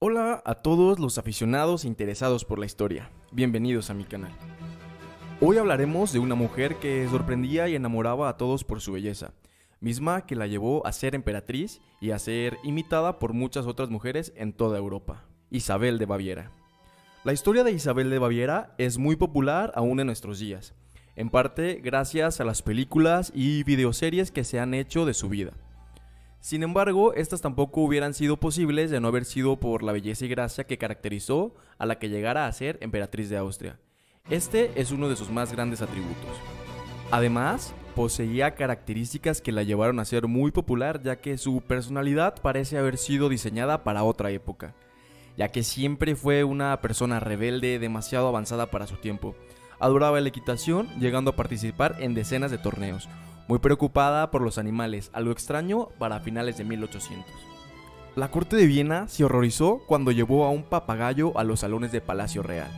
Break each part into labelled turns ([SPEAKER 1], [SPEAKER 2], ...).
[SPEAKER 1] Hola a todos los aficionados e interesados por la historia, bienvenidos a mi canal. Hoy hablaremos de una mujer que sorprendía y enamoraba a todos por su belleza, misma que la llevó a ser emperatriz y a ser imitada por muchas otras mujeres en toda Europa, Isabel de Baviera. La historia de Isabel de Baviera es muy popular aún en nuestros días, en parte gracias a las películas y videoseries que se han hecho de su vida. Sin embargo, estas tampoco hubieran sido posibles de no haber sido por la belleza y gracia que caracterizó a la que llegara a ser emperatriz de Austria. Este es uno de sus más grandes atributos. Además, poseía características que la llevaron a ser muy popular, ya que su personalidad parece haber sido diseñada para otra época, ya que siempre fue una persona rebelde, demasiado avanzada para su tiempo. Adoraba la equitación, llegando a participar en decenas de torneos. Muy preocupada por los animales, algo extraño para finales de 1800. La corte de Viena se horrorizó cuando llevó a un papagayo a los salones de Palacio Real.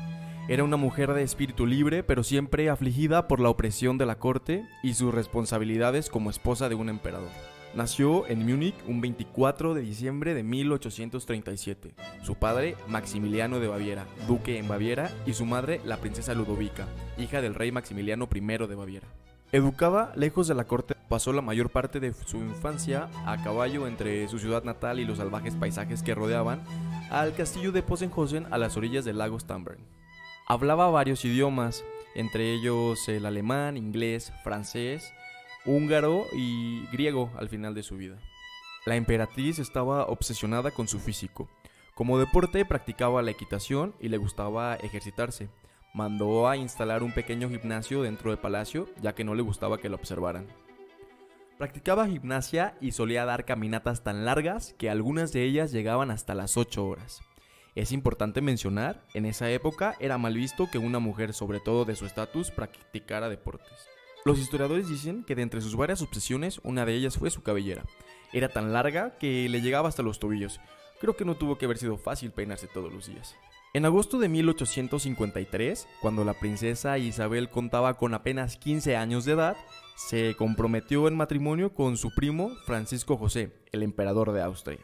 [SPEAKER 1] Era una mujer de espíritu libre, pero siempre afligida por la opresión de la corte y sus responsabilidades como esposa de un emperador. Nació en Múnich un 24 de diciembre de 1837. Su padre, Maximiliano de Baviera, duque en Baviera, y su madre, la princesa Ludovica, hija del rey Maximiliano I de Baviera. Educada lejos de la corte, pasó la mayor parte de su infancia a caballo entre su ciudad natal y los salvajes paisajes que rodeaban al castillo de Possenhausen a las orillas del lago Starnberg. Hablaba varios idiomas, entre ellos el alemán, inglés, francés, húngaro y griego al final de su vida. La emperatriz estaba obsesionada con su físico. Como deporte practicaba la equitación y le gustaba ejercitarse. Mandó a instalar un pequeño gimnasio dentro del palacio, ya que no le gustaba que lo observaran. Practicaba gimnasia y solía dar caminatas tan largas que algunas de ellas llegaban hasta las 8 horas. Es importante mencionar, en esa época era mal visto que una mujer, sobre todo de su estatus, practicara deportes. Los historiadores dicen que de entre sus varias obsesiones, una de ellas fue su cabellera. Era tan larga que le llegaba hasta los tobillos. Creo que no tuvo que haber sido fácil peinarse todos los días. En agosto de 1853, cuando la princesa Isabel contaba con apenas 15 años de edad, se comprometió en matrimonio con su primo Francisco José, el emperador de Austria,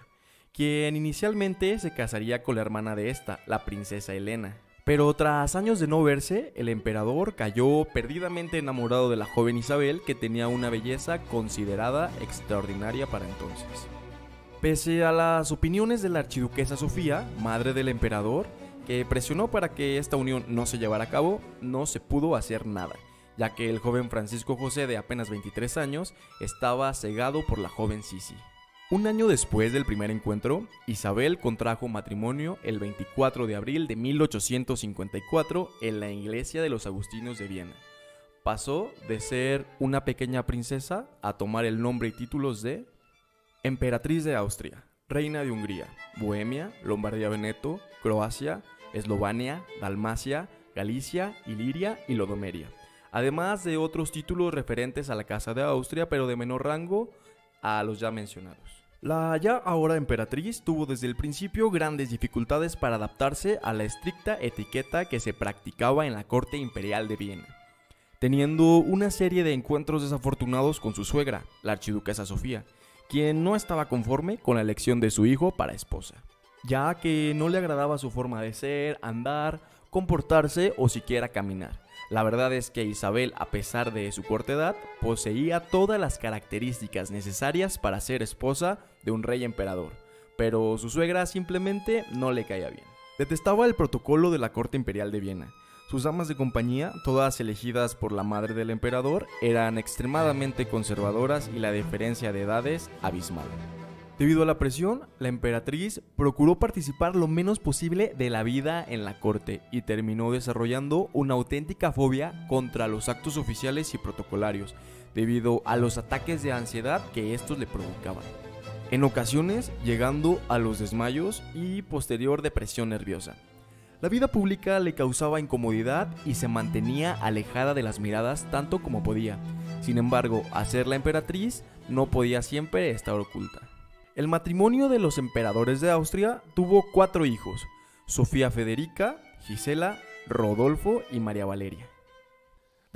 [SPEAKER 1] quien inicialmente se casaría con la hermana de esta, la princesa Elena. Pero tras años de no verse, el emperador cayó perdidamente enamorado de la joven Isabel, que tenía una belleza considerada extraordinaria para entonces. Pese a las opiniones de la archiduquesa Sofía, madre del emperador, que presionó para que esta unión no se llevara a cabo, no se pudo hacer nada, ya que el joven Francisco José, de apenas 23 años, estaba cegado por la joven Sisi. Un año después del primer encuentro, Isabel contrajo matrimonio el 24 de abril de 1854 en la iglesia de los Agustinos de Viena. Pasó de ser una pequeña princesa a tomar el nombre y títulos de emperatriz de Austria, reina de Hungría, Bohemia, Lombardía-Veneto, Croacia, Eslovenia, Dalmacia, Galicia, Iliria y Lodomeria, además de otros títulos referentes a la Casa de Austria, pero de menor rango a los ya mencionados. La ya ahora emperatriz tuvo desde el principio grandes dificultades para adaptarse a la estricta etiqueta que se practicaba en la corte imperial de Viena, teniendo una serie de encuentros desafortunados con su suegra, la archiduquesa Sofía, quien no estaba conforme con la elección de su hijo para esposa, ya que no le agradaba su forma de ser, andar, comportarse o siquiera caminar. La verdad es que Isabel, a pesar de su corta edad, poseía todas las características necesarias para ser esposa de un rey emperador, pero su suegra simplemente no le caía bien. Detestaba el protocolo de la corte imperial de Viena. Sus damas de compañía, todas elegidas por la madre del emperador, eran extremadamente conservadoras y la diferencia de edades abismal. Debido a la presión, la emperatriz procuró participar lo menos posible de la vida en la corte y terminó desarrollando una auténtica fobia contra los actos oficiales y protocolarios, debido a los ataques de ansiedad que estos le provocaban, en ocasiones llegando a los desmayos y posterior depresión nerviosa. La vida pública le causaba incomodidad y se mantenía alejada de las miradas tanto como podía. Sin embargo, al ser la emperatriz, no podía siempre estar oculta. El matrimonio de los emperadores de Austria tuvo 4 hijos: Sofía Federica, Gisela, Rodolfo y María Valeria.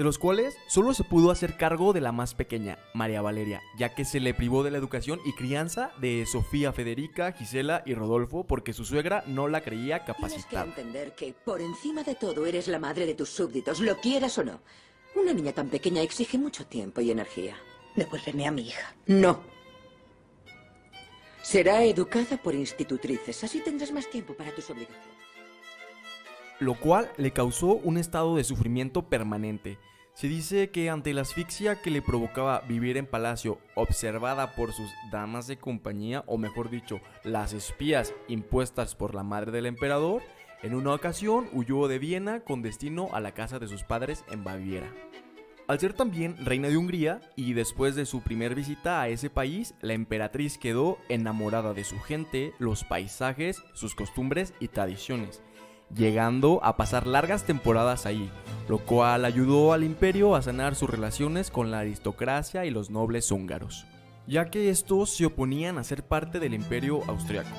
[SPEAKER 1] de los cuales solo se pudo hacer cargo de la más pequeña, María Valeria, ya que se le privó de la educación y crianza de Sofía, Federica, Gisela y Rodolfo porque su suegra no la creía capacitada.
[SPEAKER 2] Tienes que entender que, por encima de todo, eres la madre de tus súbditos, lo quieras o no. Una niña tan pequeña exige mucho tiempo y energía.
[SPEAKER 3] Devuélveme a mi hija.
[SPEAKER 2] No. Será educada por institutrices, así tendrás más tiempo para tus obligaciones.
[SPEAKER 1] Lo cual le causó un estado de sufrimiento permanente. Se dice que ante la asfixia que le provocaba vivir en palacio, observada por sus damas de compañía, o mejor dicho, las espías impuestas por la madre del emperador, en una ocasión huyó de Viena con destino a la casa de sus padres en Baviera. Al ser también reina de Hungría, y después de su primer visita a ese país, la emperatriz quedó enamorada de su gente, los paisajes, sus costumbres y tradiciones, llegando a pasar largas temporadas ahí, lo cual ayudó al imperio a sanar sus relaciones con la aristocracia y los nobles húngaros, ya que estos se oponían a ser parte del imperio austriaco,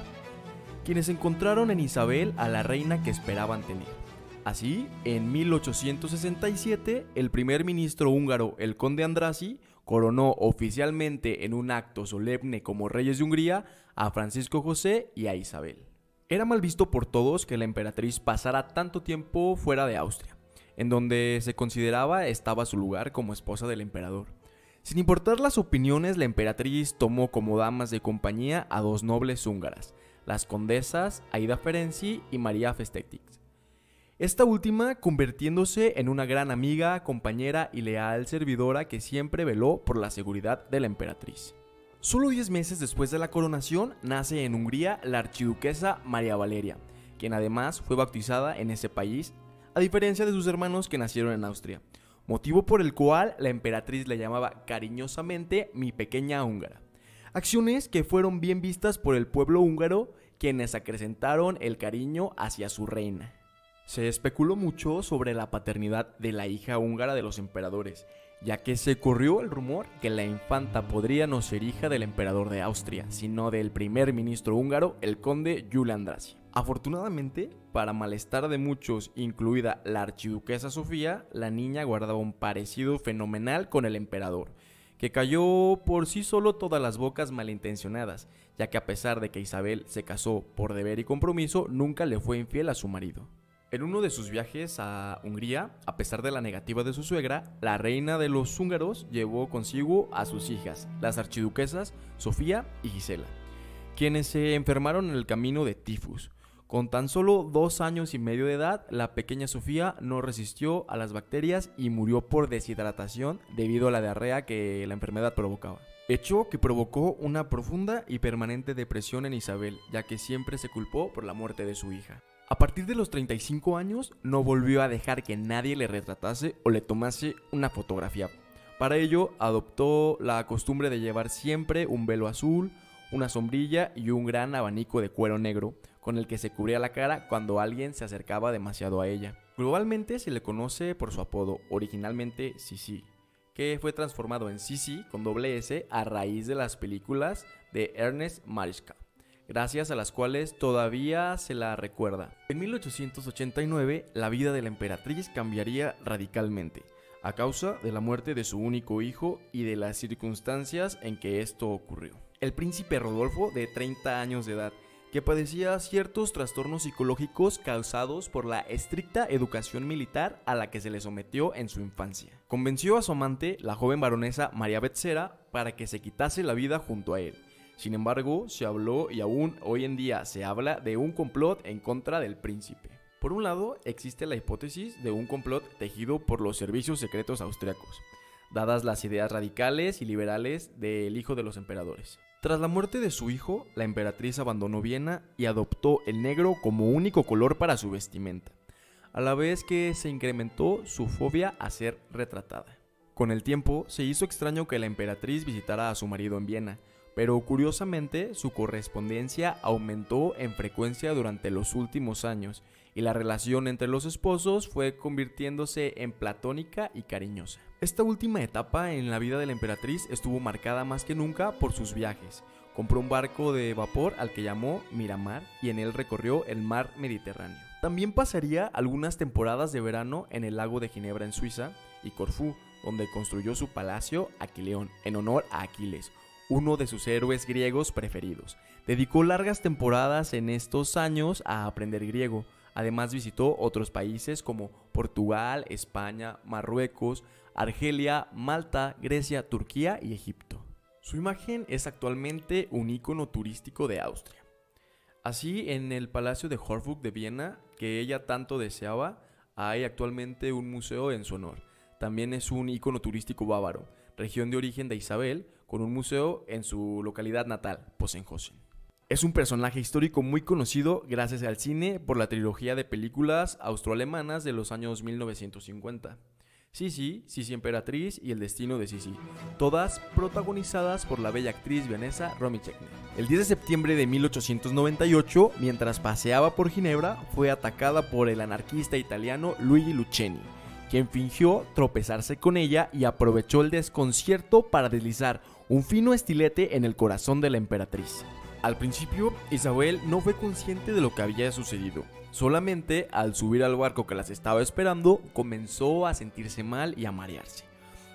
[SPEAKER 1] quienes encontraron en Isabel a la reina que esperaban tener. Así, en 1867, el primer ministro húngaro, el conde Andrássy, coronó oficialmente en un acto solemne como reyes de Hungría a Francisco José y a Isabel. Era mal visto por todos que la emperatriz pasara tanto tiempo fuera de Austria, en donde se consideraba estaba su lugar como esposa del emperador. Sin importar las opiniones, la emperatriz tomó como damas de compañía a dos nobles húngaras, las condesas Aida Ferenczi y María Festetics. Esta última convirtiéndose en una gran amiga, compañera y leal servidora que siempre veló por la seguridad de la emperatriz. Solo 10 meses después de la coronación, nace en Hungría la archiduquesa María Valeria, quien además fue bautizada en ese país, a diferencia de sus hermanos que nacieron en Austria, motivo por el cual la emperatriz le llamaba cariñosamente mi pequeña húngara. Acciones que fueron bien vistas por el pueblo húngaro, quienes acrecentaron el cariño hacia su reina. Se especuló mucho sobre la paternidad de la hija húngara de los emperadores, ya que se corrió el rumor que la infanta podría no ser hija del emperador de Austria, sino del primer ministro húngaro, el conde Gyula Andrássy. Afortunadamente, para malestar de muchos, incluida la archiduquesa Sofía, la niña guardaba un parecido fenomenal con el emperador, que cayó por sí solo todas las bocas malintencionadas, ya que a pesar de que Isabel se casó por deber y compromiso, nunca le fue infiel a su marido. En uno de sus viajes a Hungría, a pesar de la negativa de su suegra, la reina de los húngaros llevó consigo a sus hijas, las archiduquesas Sofía y Gisela, quienes se enfermaron en el camino de tifus. Con tan solo 2 años y medio de edad, la pequeña Sofía no resistió a las bacterias y murió por deshidratación debido a la diarrea que la enfermedad provocaba. Hecho que provocó una profunda y permanente depresión en Isabel, ya que siempre se culpó por la muerte de su hija. A partir de los 35 años, no volvió a dejar que nadie le retratase o le tomase una fotografía. Para ello, adoptó la costumbre de llevar siempre un velo azul, una sombrilla y un gran abanico de cuero negro, con el que se cubría la cara cuando alguien se acercaba demasiado a ella. Globalmente se le conoce por su apodo, originalmente Sisi, que fue transformado en Sisi con doble S a raíz de las películas de Ernest Marischka, gracias a las cuales todavía se la recuerda. En 1889, la vida de la emperatriz cambiaría radicalmente, a causa de la muerte de su único hijo y de las circunstancias en que esto ocurrió. El príncipe Rodolfo, de 30 años de edad, que padecía ciertos trastornos psicológicos causados por la estricta educación militar a la que se le sometió en su infancia, convenció a su amante, la joven baronesa María Betzera, para que se quitase la vida junto a él. Sin embargo, se habló y aún hoy en día se habla de un complot en contra del príncipe. Por un lado, existe la hipótesis de un complot tejido por los servicios secretos austriacos, dadas las ideas radicales y liberales del hijo de los emperadores. Tras la muerte de su hijo, la emperatriz abandonó Viena y adoptó el negro como único color para su vestimenta, a la vez que se incrementó su fobia a ser retratada. Con el tiempo, se hizo extraño que la emperatriz visitara a su marido en Viena, pero curiosamente su correspondencia aumentó en frecuencia durante los últimos años y la relación entre los esposos fue convirtiéndose en platónica y cariñosa. Esta última etapa en la vida de la emperatriz estuvo marcada más que nunca por sus viajes. Compró un barco de vapor al que llamó Miramar y en él recorrió el mar Mediterráneo. También pasaría algunas temporadas de verano en el lago de Ginebra en Suiza y Corfú, donde construyó su palacio Aquileón en honor a Aquiles, uno de sus héroes griegos preferidos. Dedicó largas temporadas en estos años a aprender griego. Además visitó otros países como Portugal, España, Marruecos, Argelia, Malta, Grecia, Turquía y Egipto. Su imagen es actualmente un ícono turístico de Austria. Así, en el Palacio de Hofburg de Viena, que ella tanto deseaba, hay actualmente un museo en su honor. También es un ícono turístico bávaro, región de origen de Isabel, con un museo en su localidad natal, Possenhausen. Es un personaje histórico muy conocido gracias al cine por la trilogía de películas austroalemanas de los años 1950. Sisi, Sisi Emperatriz y El destino de Sisi, todas protagonizadas por la bella actriz vienesa Romy Schechner. El 10 de septiembre de 1898, mientras paseaba por Ginebra, fue atacada por el anarquista italiano Luigi Lucchini, quien fingió tropezarse con ella y aprovechó el desconcierto para deslizar un fino estilete en el corazón de la emperatriz. Al principio, Isabel no fue consciente de lo que había sucedido. Solamente al subir al barco que las estaba esperando, comenzó a sentirse mal y a marearse.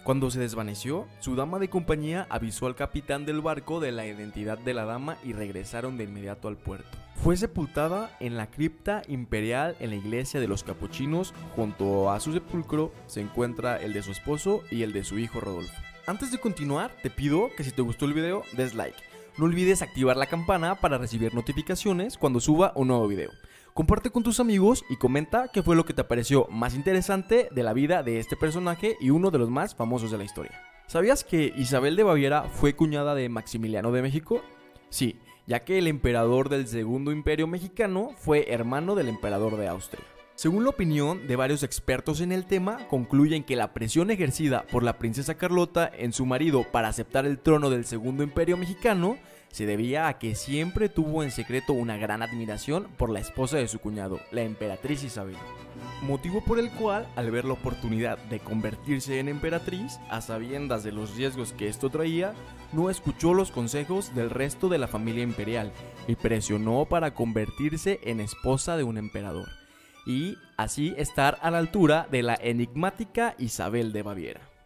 [SPEAKER 1] Cuando se desvaneció, su dama de compañía avisó al capitán del barco de la identidad de la dama y regresaron de inmediato al puerto. Fue sepultada en la cripta imperial en la iglesia de los capuchinos. Junto a su sepulcro se encuentra el de su esposo y el de su hijo Rodolfo. Antes de continuar, te pido que si te gustó el video, des like. No olvides activar la campana para recibir notificaciones cuando suba un nuevo video. Comparte con tus amigos y comenta qué fue lo que te pareció más interesante de la vida de este personaje y uno de los más famosos de la historia. ¿Sabías que Isabel de Baviera fue cuñada de Maximiliano de México? Sí, ya que el emperador del Segundo Imperio Mexicano fue hermano del emperador de Austria. Según la opinión de varios expertos en el tema, concluyen que la presión ejercida por la princesa Carlota en su marido para aceptar el trono del Segundo Imperio Mexicano se debía a que siempre tuvo en secreto una gran admiración por la esposa de su cuñado, la emperatriz Isabel. Motivo por el cual, al ver la oportunidad de convertirse en emperatriz, a sabiendas de los riesgos que esto traía, no escuchó los consejos del resto de la familia imperial y presionó para convertirse en esposa de un emperador, y así estar a la altura de la enigmática Isabel de Baviera.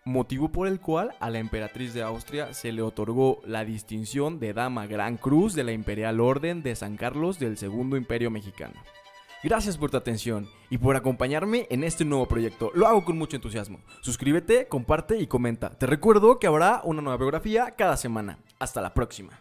[SPEAKER 1] Motivo por el cual a la emperatriz de Austria se le otorgó la distinción de Dama Gran Cruz de la Imperial Orden de San Carlos del Segundo Imperio Mexicano. Gracias por tu atención y por acompañarme en este nuevo proyecto. Lo hago con mucho entusiasmo. Suscríbete, comparte y comenta. Te recuerdo que habrá una nueva biografía cada semana. Hasta la próxima.